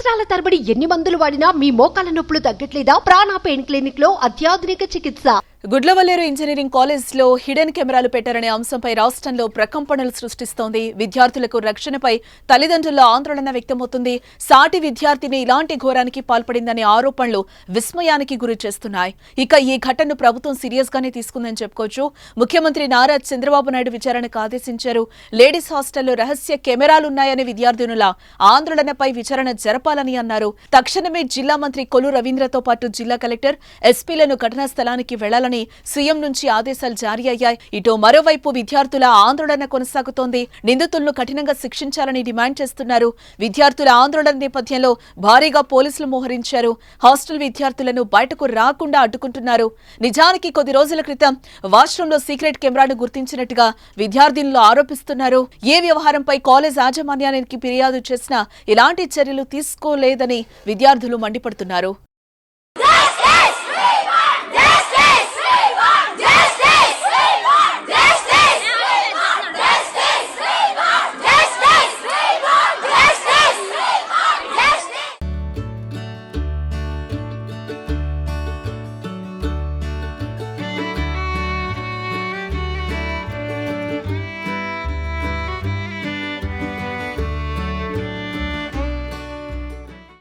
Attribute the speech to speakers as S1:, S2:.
S1: సంవత్సరాల తరబడి ఎన్ని మందులు వాడినా మీ మోకాల నొప్పులు తగ్గట్లేదా? ప్రాణ పెయిన్ క్లినిక్ లో అత్యాధునిక చికిత్స.
S2: గుడ్లవల్లేరు ఇంజనీరింగ్ కాలేజ్ లో హిడెన్ కెమెరాలు పెట్టారనే అంశంపై రాష్ట్రంలో ప్రకంపనలు సృష్టిస్తోంది. విద్యార్థులకు రక్షణపై తల్లిదండ్రుల్లో ఆందోళన వ్యక్తమవుతుంది. సాటి విద్యార్థిని ఇలాంటి ఘోరానికి పాల్పడిందనే ఆరోపణలు విస్మయానికి గురి చేస్తున్నాయి. ఇక ఈ ఘటనను ప్రభుత్వం సీరియస్ గానే తీసుకుందని చెప్పుకోవచ్చు. ముఖ్యమంత్రి నారా చంద్రబాబు నాయుడు విచారణకు ఆదేశించారు. లేడీస్ హాస్టల్లో రహస్య కెమెరాలున్నాయనే విద్యార్థినుల ఆందోళనపై విచారణ జరపాలని అన్నారు. తక్షణమే జిల్లా మంత్రి కొల్లు రవీంద్రతో పాటు జిల్లా కలెక్టర్, ఎస్పీలను ఘటనా స్థలానికి వెళ్లాలని సీఎం నుంచి ఆదేశాలు జారీ అయ్యాయి. ఇటు మరోవైపు విద్యార్థుల ఆందోళన కొనసాగుతోంది. నిందితులను కఠినంగా శిక్షించాలని డిమాండ్ చేస్తున్నారు. విద్యార్థుల ఆందోళన నేపథ్యంలో భారీగా పోలీసులు మోహరించారు. హాస్టల్ విద్యార్థులను బయటకు రాకుండా అడ్డుకుంటున్నారు. నిజానికి కొద్ది రోజుల క్రితం వాష్రూంలో సీక్రెట్ కెమెరాను గుర్తించినట్టుగా విద్యార్థినులు ఆరోపిస్తున్నారు. ఏ వ్యవహారంపై కాలేజ్ యాజమాన్యానికి ఫిర్యాదు చేసినా ఎలాంటి చర్యలు తీసుకోలేదని విద్యార్థులు మండిపడుతున్నారు.